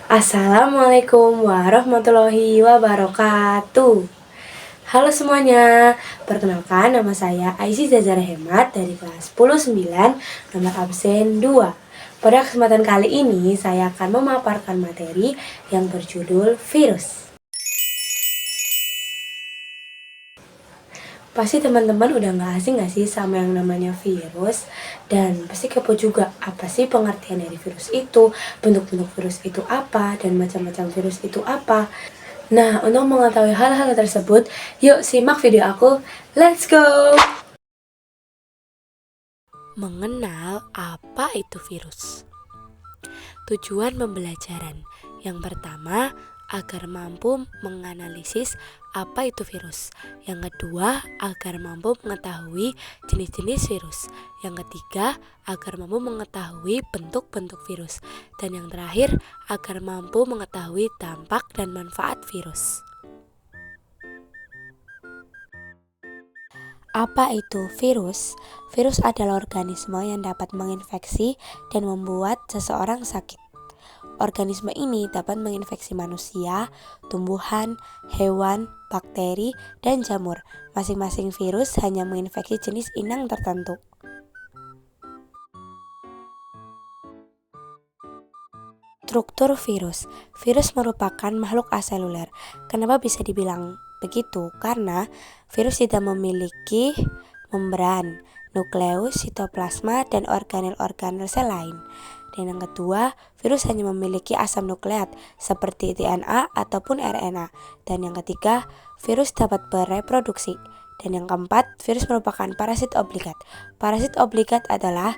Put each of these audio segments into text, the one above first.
Assalamualaikum warahmatullahi wabarakatuh. Halo semuanya, perkenalkan nama saya Aisyah Zazara Hemat dari kelas 10-9, nomor absen 2. Pada kesempatan kali ini saya akan memaparkan materi yang berjudul virus. Pasti teman-teman udah gak asing gak sih sama yang namanya virus? Dan pasti kepo juga, apa sih pengertian dari virus itu, bentuk-bentuk virus itu apa, dan macam-macam virus itu apa. Nah, untuk mengetahui hal-hal tersebut, yuk simak video aku. Let's go! Mengenal apa itu virus. Tujuan pembelajaran yang pertama, agar mampu menganalisis apa itu virus. Yang kedua, agar mampu mengetahui jenis-jenis virus. Yang ketiga, agar mampu mengetahui bentuk-bentuk virus. Dan yang terakhir, agar mampu mengetahui dampak dan manfaat virus. Apa itu virus? Virus adalah organisme yang dapat menginfeksi dan membuat seseorang sakit. Organisme ini dapat menginfeksi manusia, tumbuhan, hewan, bakteri, dan jamur. Masing-masing virus hanya menginfeksi jenis inang tertentu. Struktur virus. Virus merupakan makhluk aseluler. Kenapa bisa dibilang begitu? Karena virus tidak memiliki membran, nukleus, sitoplasma, dan organel-organel sel lain. Dan yang kedua, virus hanya memiliki asam nukleat seperti DNA ataupun RNA. Dan yang ketiga, virus dapat bereproduksi. Dan yang keempat, virus merupakan parasit obligat. Parasit obligat adalah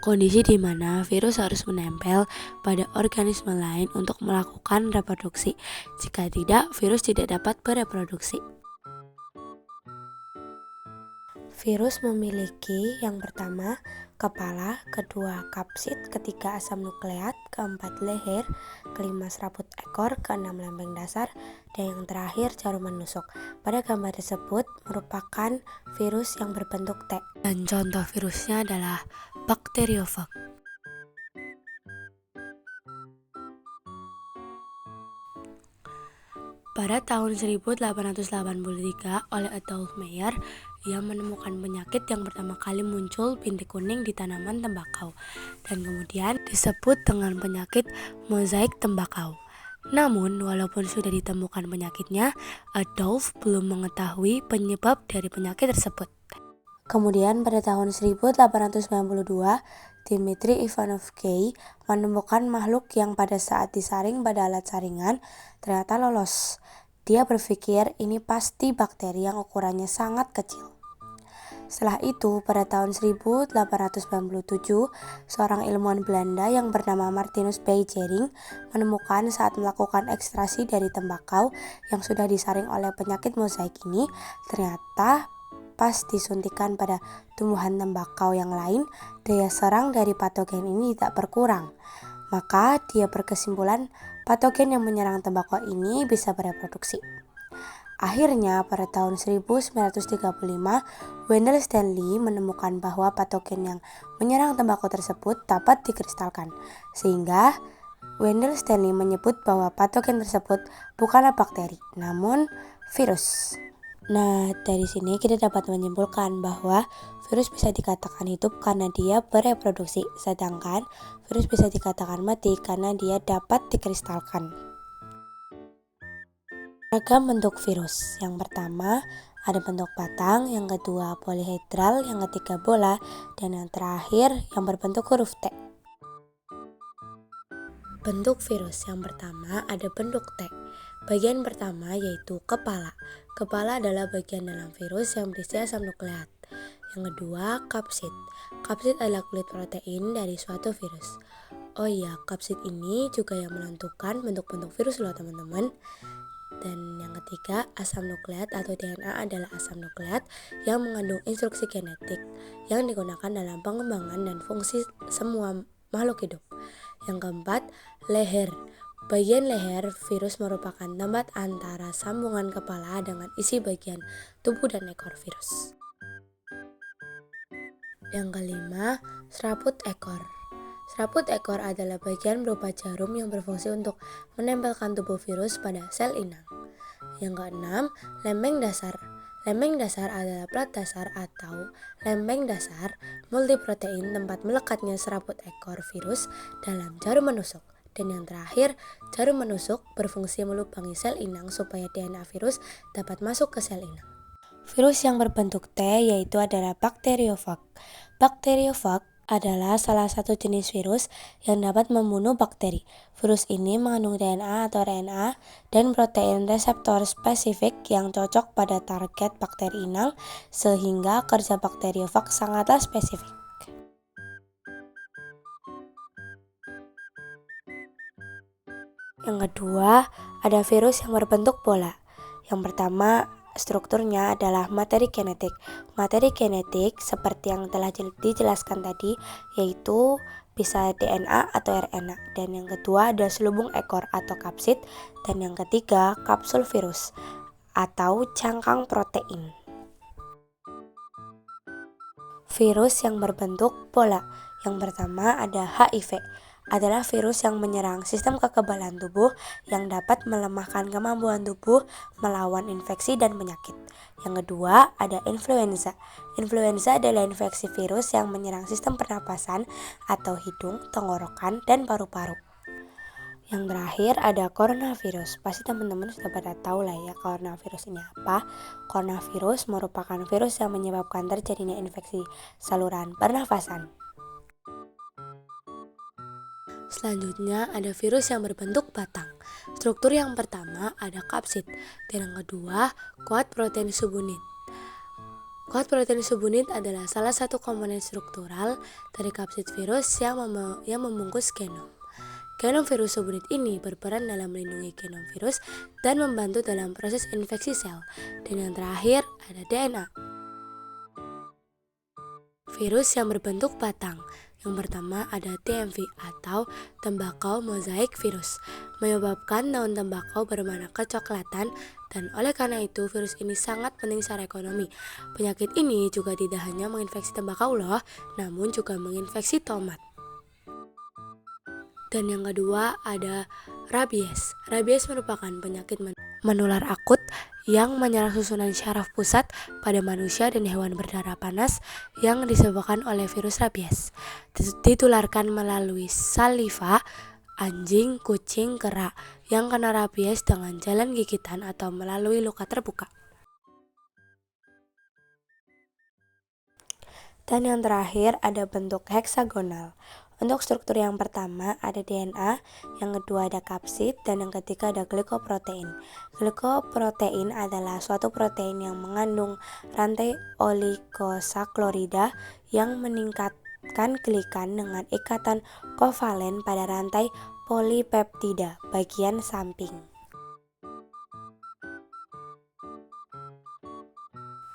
kondisi di mana virus harus menempel pada organisme lain untuk melakukan reproduksi. Jika tidak, virus tidak dapat bereproduksi. Virus memiliki yang pertama kepala, kedua kapsid, ketiga asam nukleat, keempat leher, kelima serabut ekor, keenam lempeng dasar, dan yang terakhir jarum menusuk. Pada gambar tersebut merupakan virus yang berbentuk T. Dan contoh virusnya adalah bakteriofag. Pada tahun 1883 oleh Adolf Meyer, ia menemukan penyakit yang pertama kali muncul bintik kuning di tanaman tembakau dan kemudian disebut dengan penyakit mozaik tembakau. Namun, walaupun sudah ditemukan penyakitnya, Adolf belum mengetahui penyebab dari penyakit tersebut. Kemudian pada tahun 1892, Dmitri Ivanov Gay menemukan makhluk yang pada saat disaring pada alat saringan ternyata lolos. Dia berpikir ini pasti bakteri yang ukurannya sangat kecil. Setelah itu, pada tahun 1897, seorang ilmuwan Belanda yang bernama Martinus Beijering menemukan saat melakukan ekstraksi dari tembakau yang sudah disaring oleh penyakit mozaik ini, ternyata pas disuntikan pada tumbuhan tembakau yang lain, daya serang dari patogen ini tidak berkurang. Maka dia berkesimpulan patogen yang menyerang tembakau ini bisa bereproduksi. Akhirnya pada tahun 1935, Wendell Stanley menemukan bahwa patogen yang menyerang tembakau tersebut dapat dikristalkan. Sehingga Wendell Stanley menyebut bahwa patogen tersebut bukanlah bakteri, namun virus. Nah, dari sini kita dapat menyimpulkan bahwa virus bisa dikatakan hidup karena dia bereproduksi, sedangkan virus bisa dikatakan mati karena dia dapat dikristalkan. Ragam bentuk virus. Yang pertama, ada bentuk batang, yang kedua polihedral, yang ketiga bola, dan yang terakhir yang berbentuk huruf T. Bentuk virus yang pertama ada bentuk T. Bagian pertama yaitu kepala. Kepala adalah bagian dalam virus yang berisi asam nukleat. Yang kedua, kapsid. Kapsid adalah kulit protein dari suatu virus. Oh iya, kapsid ini juga yang menentukan bentuk-bentuk virus loh teman-teman. Dan yang ketiga, asam nukleat atau DNA adalah asam nukleat yang mengandung instruksi genetik yang digunakan dalam pengembangan dan fungsi semua makhluk hidup. Yang keempat, leher. Bagian leher virus merupakan tempat antara sambungan kepala dengan isi bagian tubuh dan ekor virus. Yang kelima, serabut ekor. Serabut ekor adalah bagian berupa jarum yang berfungsi untuk menempelkan tubuh virus pada sel inang. Yang keenam, lempeng dasar. Lempeng dasar adalah plat dasar atau lempeng dasar multiprotein tempat melekatnya serabut ekor virus dalam jarum menusuk. Dan yang terakhir, jarum menusuk berfungsi melubangi sel inang supaya DNA virus dapat masuk ke sel inang. Virus yang berbentuk T yaitu adalah bakteriofag. Bakteriofag adalah salah satu jenis virus yang dapat membunuh bakteri. Virus ini mengandung DNA atau RNA dan protein reseptor spesifik yang cocok pada target bakteri inang sehingga kerja bakteriofag sangatlah spesifik. Yang kedua, ada virus yang berbentuk bola. Yang pertama, strukturnya adalah materi genetik. Materi genetik seperti yang telah dijelaskan tadi, yaitu bisa DNA atau RNA. Dan yang kedua ada selubung ekor atau kapsid. Dan yang ketiga, kapsul virus atau cangkang protein. Virus yang berbentuk bola. Yang pertama ada HIV. Adalah virus yang menyerang sistem kekebalan tubuh yang dapat melemahkan kemampuan tubuh melawan infeksi dan penyakit. Yang kedua, ada influenza. Influenza adalah infeksi virus yang menyerang sistem pernapasan atau hidung, tenggorokan, dan paru-paru. Yang terakhir ada coronavirus. Pasti teman-teman sudah pada tahu lah ya coronavirus ini apa. Coronavirus merupakan virus yang menyebabkan terjadinya infeksi saluran pernafasan. Selanjutnya ada virus yang berbentuk batang. Struktur yang pertama ada kapsid, dan yang kedua kuat protein subunit. Kuat protein subunit adalah salah satu komponen struktural dari kapsid virus yang membungkus genom. Genom virus subunit ini berperan dalam melindungi genom virus dan membantu dalam proses infeksi sel. Dan yang terakhir ada DNA. Virus yang berbentuk batang. Yang pertama ada TMV atau tembakau mozaik virus, menyebabkan daun tembakau berwarna kecoklatan dan oleh karena itu virus ini sangat penting secara ekonomi. Penyakit ini juga tidak hanya menginfeksi tembakau loh, namun juga menginfeksi tomat. Dan yang kedua ada rabies. Rabies merupakan penyakit menular akut yang menyerang susunan syaraf pusat pada manusia dan hewan berdarah panas yang disebabkan oleh virus rabies. Ditularkan melalui saliva anjing, kucing, kera yang kena rabies dengan jalan gigitan atau melalui luka terbuka. Dan yang terakhir ada bentuk heksagonal. Untuk struktur yang pertama ada DNA, yang kedua ada kapsid, dan yang ketiga ada glikoprotein. Glikoprotein adalah suatu protein yang mengandung rantai oligosaklorida yang meningkatkan glikan dengan ikatan kovalen pada rantai polipeptida bagian samping.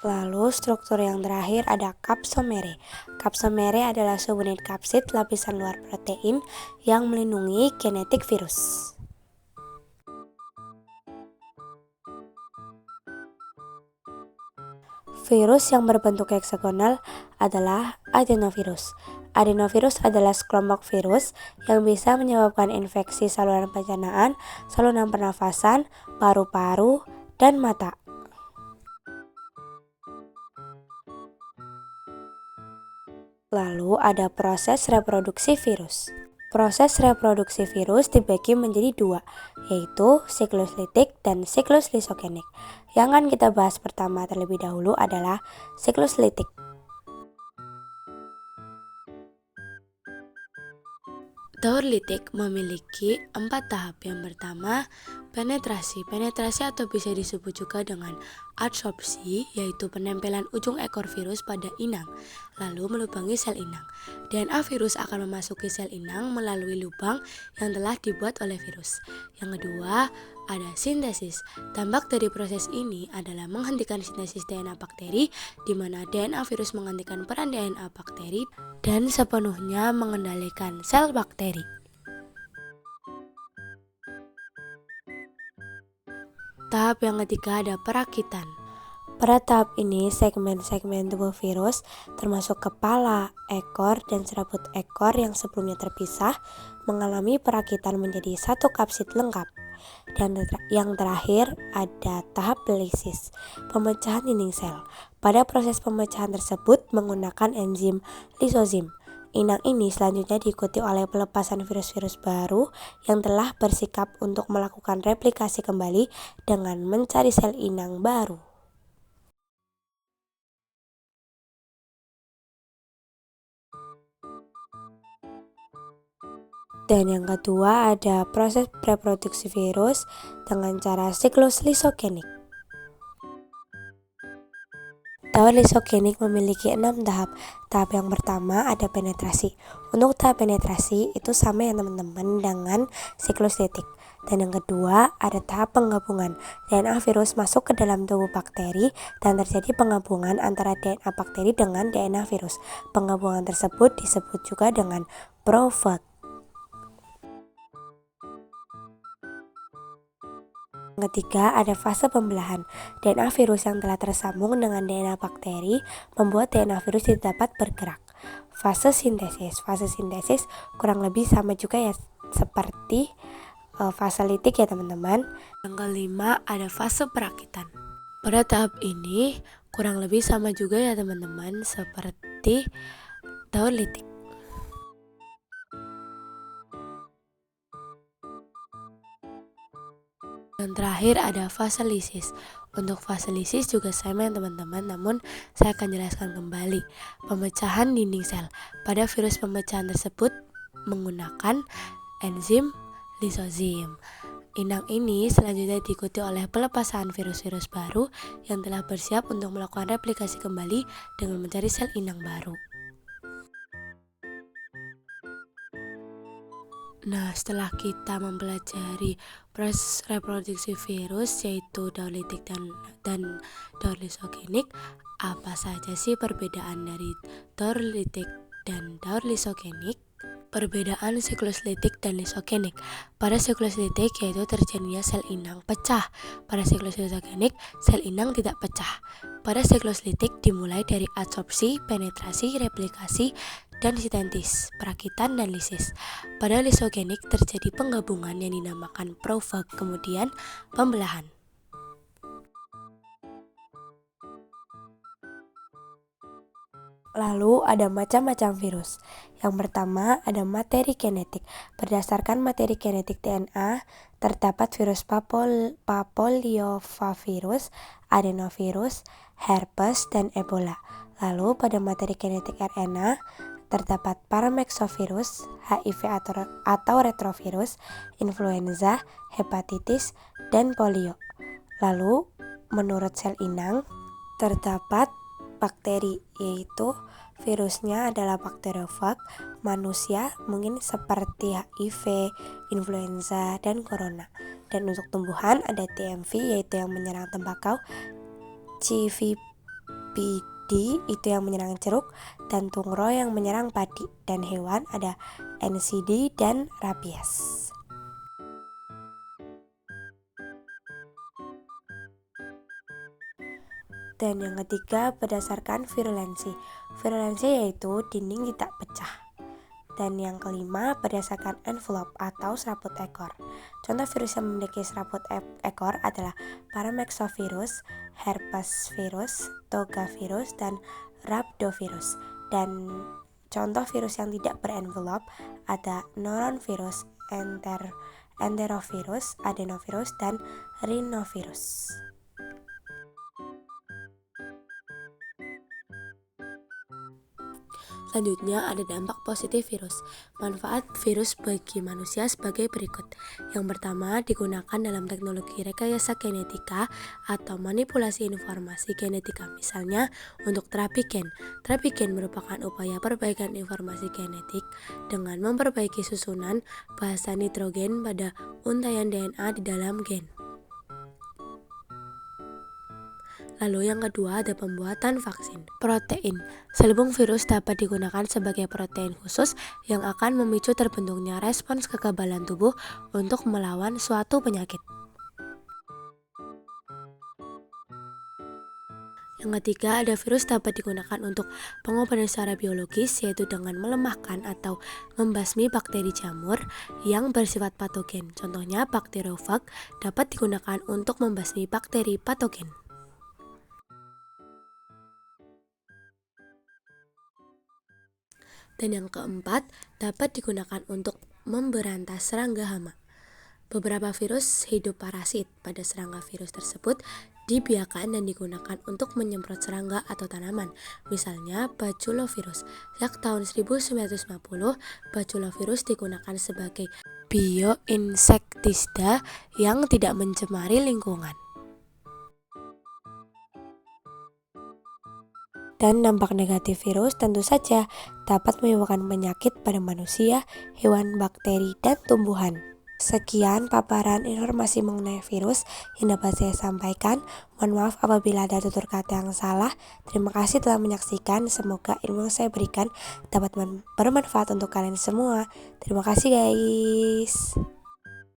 Lalu struktur yang terakhir ada kapsomere. Kapsomere adalah subunit kapsid lapisan luar protein yang melindungi genetik virus. Virus yang berbentuk heksagonal adalah adenovirus. Adenovirus adalah sekelompok virus yang bisa menyebabkan infeksi saluran pencernaan, saluran pernafasan, paru-paru, dan mata. Lalu ada proses reproduksi virus. Proses reproduksi virus dibagi menjadi dua, yaitu siklus litik dan siklus lisogenik. Yang akan kita bahas pertama terlebih dahulu adalah siklus litik. Daur litik memiliki 4 tahap. Yang pertama, penetrasi. Penetrasi atau bisa disebut juga dengan adsorpsi, yaitu penempelan ujung ekor virus pada inang, lalu melubangi sel inang. DNA virus akan memasuki sel inang melalui lubang yang telah dibuat oleh virus. Yang kedua, ada sintesis. Dampak dari proses ini adalah menghentikan sintesis DNA bakteri, di mana DNA virus menghentikan peran DNA bakteri dan sepenuhnya mengendalikan sel bakteri. Tahap yang ketiga ada perakitan. Pada tahap ini, segmen-segmen tubuh virus termasuk kepala, ekor, dan serabut ekor yang sebelumnya terpisah mengalami perakitan menjadi satu kapsid lengkap. Dan yang terakhir ada tahap lisis, pemecahan dinding sel. Pada proses pemecahan tersebut menggunakan enzim lisozim. Inang ini selanjutnya diikuti oleh pelepasan virus-virus baru yang telah bersikap untuk melakukan replikasi kembali dengan mencari sel inang baru. Dan yang kedua ada proses reproduksi virus dengan cara siklus lisogenik. Tahap lisogenik memiliki 6 tahap. Tahap yang pertama ada penetrasi. Untuk tahap penetrasi itu sama ya teman-teman dengan siklus litik. Dan yang kedua ada tahap penggabungan. DNA virus masuk ke dalam tubuh bakteri dan terjadi penggabungan antara DNA bakteri dengan DNA virus. Penggabungan tersebut disebut juga dengan profag. Ketiga, ada fase pembelahan. DNA virus yang telah tersambung dengan DNA bakteri membuat DNA virus tidak dapat bergerak. Fase sintesis. Fase sintesis kurang lebih sama juga ya seperti fase litik ya teman-teman. Yang kelima, ada fase perakitan. Pada tahap ini kurang lebih sama juga ya teman-teman seperti tahap litik. Yang terakhir ada fase lisis. Untuk fase lisis juga sama ya teman-teman, namun saya akan jelaskan kembali. Pemecahan dinding sel. Pada virus pemecahan tersebut menggunakan enzim lisozim. Inang ini selanjutnya diikuti oleh pelepasan virus-virus baru yang telah bersiap untuk melakukan replikasi kembali dengan mencari sel inang baru. Nah, setelah kita mempelajari proses reproduksi virus yaitu daur litik dan daur lisogenik, apa saja sih perbedaan dari daur litik dan daur lisogenik? Perbedaan siklus litik dan lisogenik. Pada siklus litik yaitu terjadinya sel inang pecah. Pada siklus lisogenik, sel inang tidak pecah. Pada siklus litik dimulai dari adsorpsi, penetrasi, replikasi, dan sintesis, perakitan, dan lisis. Pada lisogenik terjadi penggabungan yang dinamakan profag, kemudian pembelahan. Lalu ada macam-macam virus. Yang pertama ada materi genetik. Berdasarkan materi genetik DNA, terdapat virus papiliomavirus, adenovirus, herpes, dan Ebola. Lalu pada materi genetik RNA, terdapat paramexovirus, HIV atau retrovirus, influenza, hepatitis, dan polio. Lalu menurut sel inang, terdapat bakteri, yaitu virusnya adalah bakteriofag, manusia mungkin seperti HIV, influenza, dan corona. Dan untuk tumbuhan ada TMV yaitu yang menyerang tembakau, CVPD itu yang menyerang jeruk, dan tungro yang menyerang padi. Dan hewan ada NCD dan rabies. Dan yang ketiga berdasarkan virulensi. Virulensi yaitu dinding tidak pecah. Dan yang kelima berdasarkan envelope atau serabut ekor. Contoh virus yang memiliki serabut ekor adalah paramexovirus, herpes virus, toga virus, dan rhabdovirus. Dan contoh virus yang tidak berenvelope ada norovirus, enterovirus, adenovirus, dan rhinovirus. Selanjutnya ada dampak positif virus. Manfaat virus bagi manusia sebagai berikut. Yang pertama, digunakan dalam teknologi rekayasa genetika atau manipulasi informasi genetika, misalnya untuk terapi gen. Terapi gen merupakan upaya perbaikan informasi genetik dengan memperbaiki susunan bahasa nitrogen pada untaian DNA di dalam gen. Lalu yang kedua ada pembuatan vaksin. Protein. Selubung virus dapat digunakan sebagai protein khusus yang akan memicu terbentuknya respons kekebalan tubuh untuk melawan suatu penyakit. Yang ketiga, ada virus dapat digunakan untuk pengobatan secara biologis, yaitu dengan melemahkan atau membasmi bakteri jamur yang bersifat patogen. Contohnya, bakteriofag dapat digunakan untuk membasmi bakteri patogen. Dan yang keempat, dapat digunakan untuk memberantas serangga hama. Beberapa virus hidup parasit pada serangga. Virus tersebut dibiarkan dan digunakan untuk menyemprot serangga atau tanaman. Misalnya baculovirus. Sejak tahun 1950, baculovirus digunakan sebagai bioinsektisida yang tidak mencemari lingkungan. Dan dampak negatif virus tentu saja dapat menyebabkan penyakit pada manusia, hewan, bakteri, dan tumbuhan. Sekian paparan informasi mengenai virus yang dapat saya sampaikan. Mohon maaf apabila ada tutur kata yang salah. Terima kasih telah menyaksikan. Semoga ilmu yang saya berikan dapat bermanfaat untuk kalian semua. Terima kasih guys.